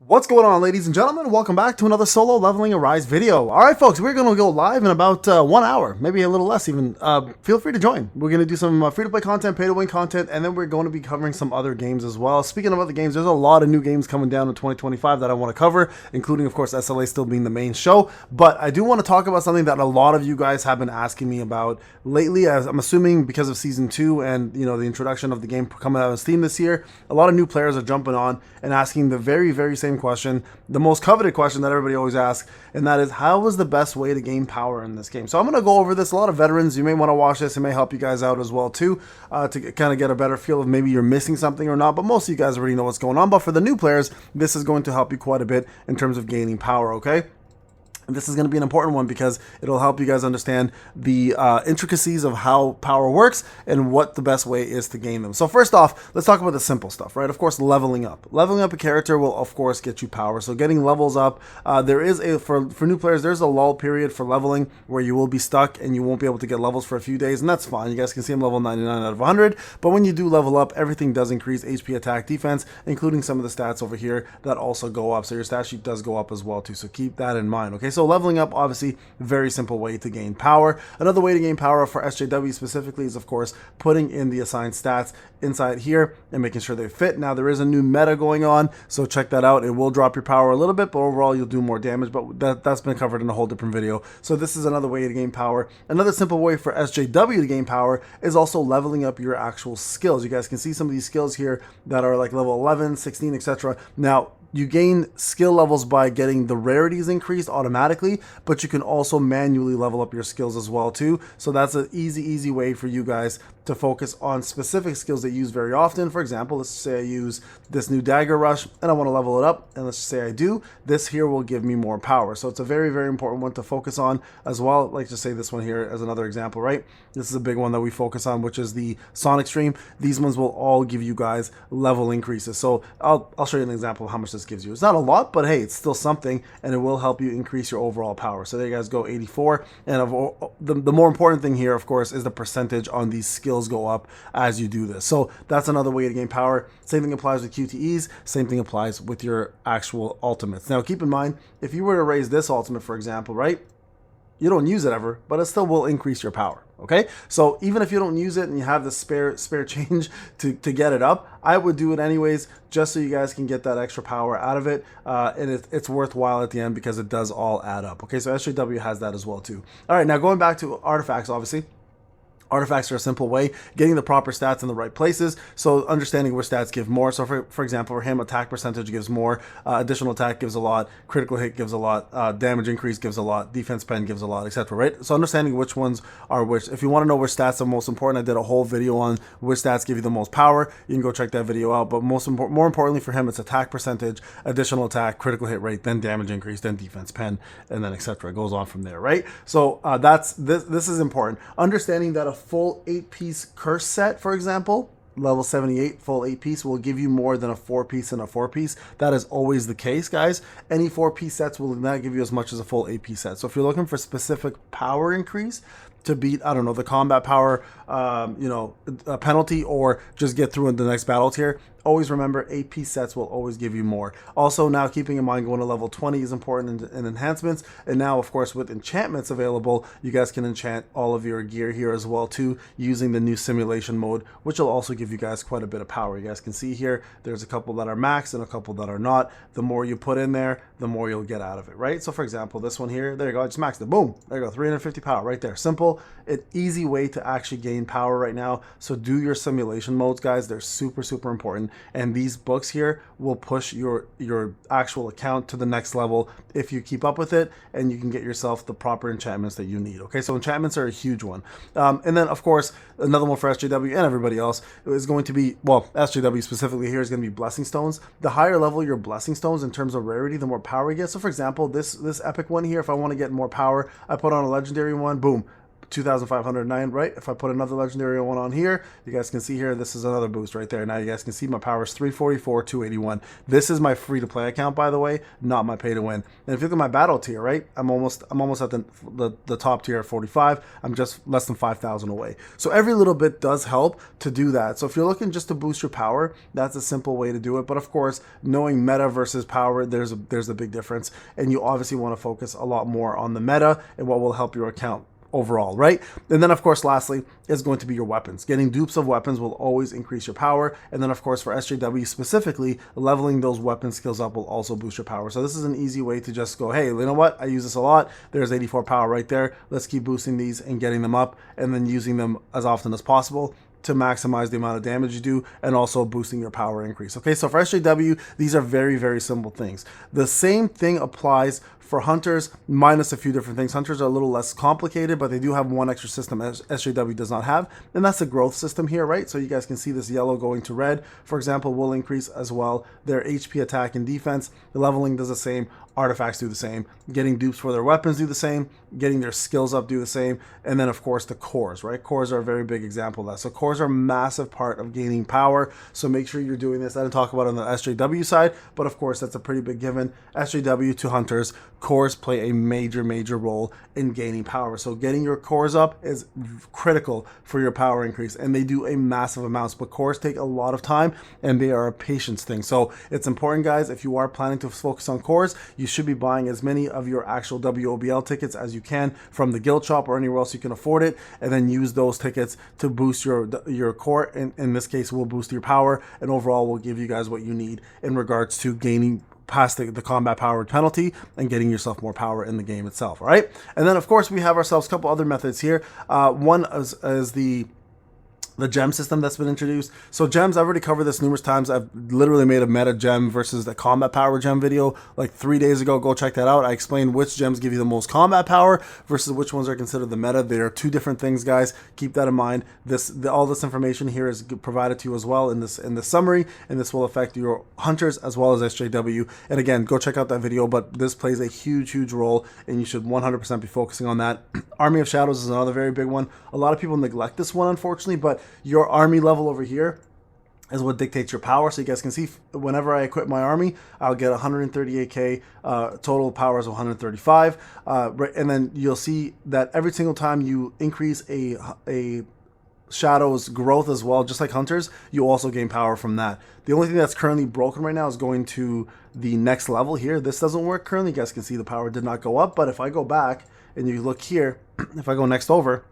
What's going on, ladies and gentlemen? Welcome back to another solo leveling Arise video. All right, folks, we're going to go live in about 1 hour, maybe a little less even. Feel free to join. We're going to do some free-to-play content, pay-to-win content, and then we're going to be covering some other games as well. Speaking of other games, there's a lot of new games coming down in 2025 that I want to cover, including, of course, SLA still being the main show. But I do want to talk about something that a lot of you guys have been asking me about lately, as I'm assuming because of Season 2 and, you know, the introduction of the game coming out as Steam this year. A lot of new players are jumping on and asking the very, very same question, the most coveted question that everybody always asks, and that is, how is the best way to gain power in this game? So I'm going to go over this. A lot of veterans, you may want to watch this. It may help you guys out as well too, to kind of get a better feel of maybe you're missing something or not, but most of you guys already know what's going on. But for the new players, this is going to help you quite a bit in terms of gaining power, okay? And this is going to be an important one because it'll help you guys understand the intricacies of how power works and what the best way is to gain them. So first off, let's talk about the simple stuff, right? Of course, leveling up. Leveling up a character will, of course, get you power. So getting levels up, there is for new players, there's a lull period for leveling where you will be stuck and you won't be able to get levels for a few days, and that's fine. You guys can see I'm level 99 out of 100, but when you do level up, everything does increase: HP, attack, defense, including some of the stats over here that also go up. So your stat sheet does go up as well too, so keep that in mind, okay? So leveling up, obviously, very simple way to gain power. Another way to gain power for SJW specifically is, of course, putting in the assigned stats inside here and making sure they fit. Now, there is a new meta going on, so check that out. It will drop your power a little bit, but overall, you'll do more damage, but that's been covered in a whole different video. So this is another way to gain power. Another simple way for SJW to gain power is also leveling up your actual skills. You guys can see some of these skills here that are like level 11, 16, etc. Now, you gain skill levels by getting the rarities increased automatically, but you can also manually level up your skills as well too. So that's an easy way for you guys to focus on specific skills that you use very often. For example, let's say I use this new dagger rush and I want to level it up, and let's just say I do. This here will give me more power. So it's a very important one to focus on as well. Like, just say this one here as another example, right? This is a big one that we focus on, which is the Sonic Stream. These ones will all give you guys level increases. So I'll show you an example of how much this gives you. It's not a lot, but hey, it's still something, and it will help you increase your overall power. So there you guys go, 84. And the more important thing here, of course, is the percentage on these skills go up as you do this. So that's another way to gain power. Same thing applies with QTEs. Same thing applies with your actual ultimates. Now, keep in mind, if you were to raise this ultimate, for example, right? You don't use it ever, but it still will increase your power. Okay, so even if you don't use it and you have the spare change to get it up, I would do it anyways, just so you guys can get that extra power out of it, and it's worthwhile at the end because it does all add up. Okay, so SJW has that as well too. All right, now going back to artifacts, obviously. Artifacts are a simple way, getting the proper stats in the right places. So understanding which stats give more. So for example, for him, attack percentage gives more, additional attack gives a lot, critical hit gives a lot, damage increase gives a lot, defense pen gives a lot, etc. Right? So understanding which ones are which. If you want to know which stats are most important, I did a whole video on which stats give you the most power. You can go check that video out. But more importantly for him, it's attack percentage, additional attack, critical hit rate, then damage increase, then defense pen, and then etc. It goes on from there, right? So this is important. Understanding that a full 8-piece curse set, for example, level 78 full 8-piece will give you more than a 4-piece and a 4-piece. That is always the case, guys. Any 4-piece sets will not give you as much as a full 8-piece set. So if you're looking for specific power increase to beat, I don't know, the combat power, a penalty, or just get through in the next battle tier, always remember 8-piece sets will always give you more. Also, now keeping in mind going to level 20 is important in enhancements. And now, of course, with enchantments available, you guys can enchant all of your gear here as well too, using the new simulation mode, which will also give you guys quite a bit of power. You guys can see here, there's a couple that are maxed and a couple that are not. The more you put in there, the more you'll get out of it, right? So for example, this one here, there you go, I just maxed it, boom, there you go, 350 power right there. Simple, an easy way to actually gain power right now. So do your simulation modes, guys. They're super important. And these books here will push your actual account to the next level if you keep up with it, and you can get yourself the proper enchantments that you need. Okay, so enchantments are a huge one. And then, of course, another one for SJW and everybody else is going to be, well, SJW specifically here is going to be blessing stones. The higher level your blessing stones in terms of rarity, the more power you get. So, for example, this epic one here, if I want to get more power, I put on a legendary one, boom, 2,509, right? If I put another legendary one on here, you guys can see here, this is another boost right there. Now you guys can see my power is 344, 281. This is my free to play account, by the way, not my pay to win. And if you look at my battle tier, right? I'm almost at the top tier at 45. I'm just less than 5,000 away. So every little bit does help to do that. So if you're looking just to boost your power, that's a simple way to do it. But of course, knowing meta versus power, there's a big difference. And you obviously want to focus a lot more on the meta and what will help your account overall, right? And then of course, lastly, is going to be your weapons. Getting dupes of weapons will always increase your power. And then of course, for SJW specifically, leveling those weapon skills up will also boost your power. So this is an easy way to just go, hey, you know what? I use this a lot. There's 84 power right there. Let's keep boosting these and getting them up and then using them as often as possible to maximize the amount of damage you do and also boosting your power increase. Okay, so for SJW, these are very, very simple things. The same thing applies for hunters, minus a few different things. Hunters are a little less complicated, but they do have one extra system SJW does not have, and that's the growth system here, right? So you guys can see this yellow going to red, for example, will increase as well their HP, attack, and defense. The leveling does the same. Artifacts do the same. Getting dupes for their weapons do the same. Getting their skills up do the same. And then, of course, the cores, right? Cores are a very big example of that. So cores are a massive part of gaining power. So make sure you're doing this. I didn't talk about it on the SJW side, but of course, that's a pretty big given. SJW to hunters, cores play a major, major role in gaining power. So getting your cores up is critical for your power increase. And they do a massive amounts, but cores take a lot of time and they are a patience thing. So it's important, guys, if you are planning to focus on cores, you should be buying as many of your actual WOBL tickets as you can from the guild shop or anywhere else you can afford it, and then use those tickets to boost your core. In this case, will boost your power, and overall will give you guys what you need in regards to gaining past the combat powered penalty and getting yourself more power in the game itself. All right, and then of course we have ourselves a couple other methods here. One is the gem system that's been introduced. So gems, I've already covered this numerous times. I've literally made a meta gem versus the combat power gem video like 3 days ago. Go check that out. I explained which gems give you the most combat power versus which ones are considered the meta. They are two different things, guys. Keep that in mind. All this information here is provided to you as well in the summary, and this will affect your hunters as well as SJW. And again, go check out that video, but this plays a huge, huge role, and you should 100% be focusing on that. Army of Shadows is another very big one. A lot of people neglect this one, unfortunately, but your army level over here is what dictates your power. So you guys can see whenever I equip my army, I'll get 138k, total power is 135. And then you'll see that every single time you increase a Shadow's growth as well, just like hunters, you also gain power from that. The only thing that's currently broken right now is going to the next level here. This doesn't work currently. You guys can see the power did not go up, but if I go back and you look here, if I go next over,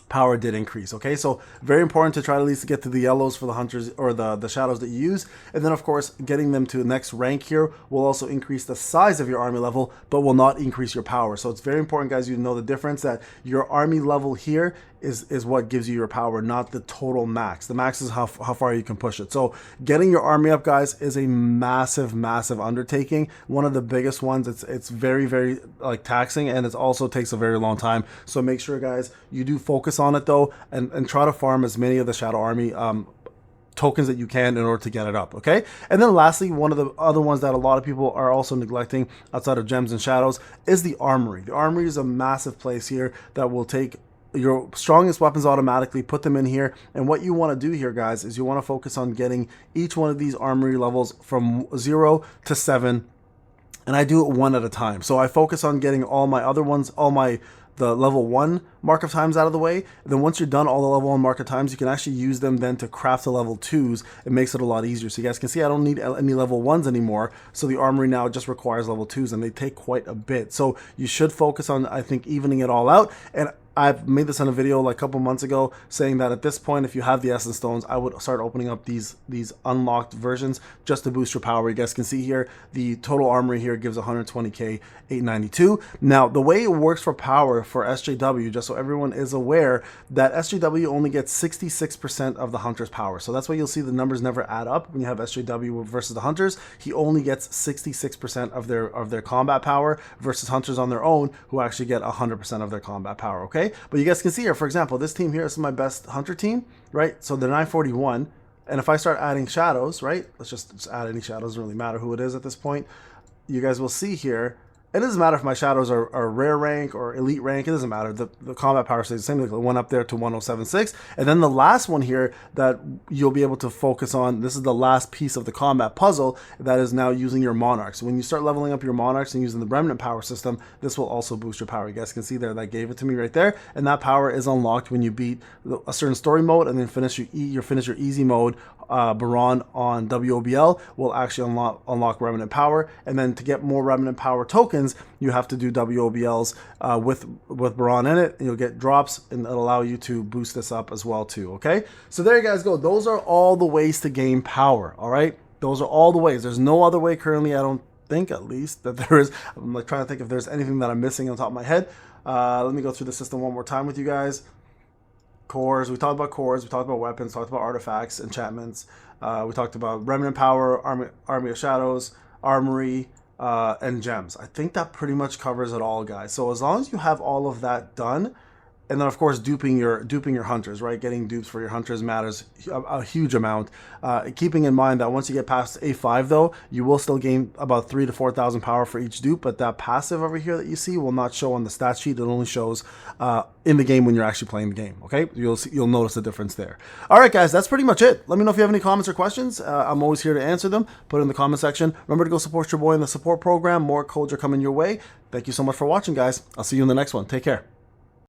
power did increase. Okay, so very important to try to at least get to the yellows for the hunters or the shadows that you use. And then of course, getting them to the next rank here will also increase the size of your army level, but will not increase your power. So it's very important, guys, you to know the difference, that your army level here is what gives you your power, not the total max. The max is how far you can push it. So getting your army up, guys, is a massive, massive undertaking. One of the biggest ones. It's very, very like taxing, and it also takes a very long time. So make sure, guys, you do focus on it though, and try to farm as many of the Shadow Army tokens that you can in order to get it up. Okay, and then lastly, one of the other ones that a lot of people are also neglecting outside of gems and shadows is the Armory. The Armory is a massive place here that will take your strongest weapons automatically, put them in here, and what you want to do here, guys, is you want to focus on getting each one of these armory levels from 0 to 7, and I do it one at a time. So I focus on getting all my other ones, the level 1 mark of times out of the way. And then once you're done all the level 1 mark of times, you can actually use them then to craft the level 2s. It makes it a lot easier. So you guys can see I don't need any level 1s anymore. So the Armory now just requires level 2s, and they take quite a bit. So you should focus on, I think, evening it all out. And I've made this in a video like a couple months ago saying that at this point, if you have the Essence Stones, I would start opening up these unlocked versions just to boost your power. You guys can see here, the total armory here gives 120k, 892. Now, the way it works for power for SJW, just so everyone is aware, that SJW only gets 66% of the Hunter's power. So that's why you'll see the numbers never add up when you have SJW versus the Hunters. He only gets 66% of their combat power versus Hunters on their own, who actually get 100% of their combat power, okay? But you guys can see here, for example, this team here, this is my best Hunter team, right? So they're 941, and if I start adding shadows, right? Let's just add any shadows, doesn't really matter who it is at this point. You guys will see here it doesn't matter if my shadows are rare rank or elite rank. It doesn't matter. The combat power stays the same. Like, went up there to 1076. And then the last one here that you'll be able to focus on, this is the last piece of the combat puzzle, that is now using your monarchs. When you start leveling up your monarchs and using the remnant power system, this will also boost your power. You guys can see there, that gave it to me right there. And that power is unlocked when you beat a certain story mode and then finish your easy mode. Baron on WOBL will actually unlock remnant power, and then to get more remnant power tokens, you have to do WOBLs with Baron in it, and you'll get drops, and it'll allow you to boost this up as well too. Okay, so there you guys go. Those are all the ways to gain power. All right, those are all the ways. There's no other way currently, I don't think, at least, that there is. I'm like trying to think if there's anything that I'm missing on top of my head. Let me go through the system one more time with you guys. Cores, we talked about cores, we talked about weapons, talked about artifacts, enchantments, we talked about remnant power, army of shadows, armory, and gems. I think that pretty much covers it all, guys. So as long as you have all of that done, and then of course duping your hunters, right? Getting dupes for your hunters matters a huge amount. Keeping in mind that once you get past A5 though, you will still gain about 3,000 to 4,000 power for each dupe, but that passive over here that you see will not show on the stat sheet. It only shows in the game when you're actually playing the game. Okay, you'll notice the difference there. All right, guys, that's pretty much it. Let me know if you have any comments or questions. I'm always here to answer them. Put it in the comment section. Remember to go support your boy in the support program. More codes are coming your way. Thank you so much for watching, guys. I'll see you in the next one. Take care.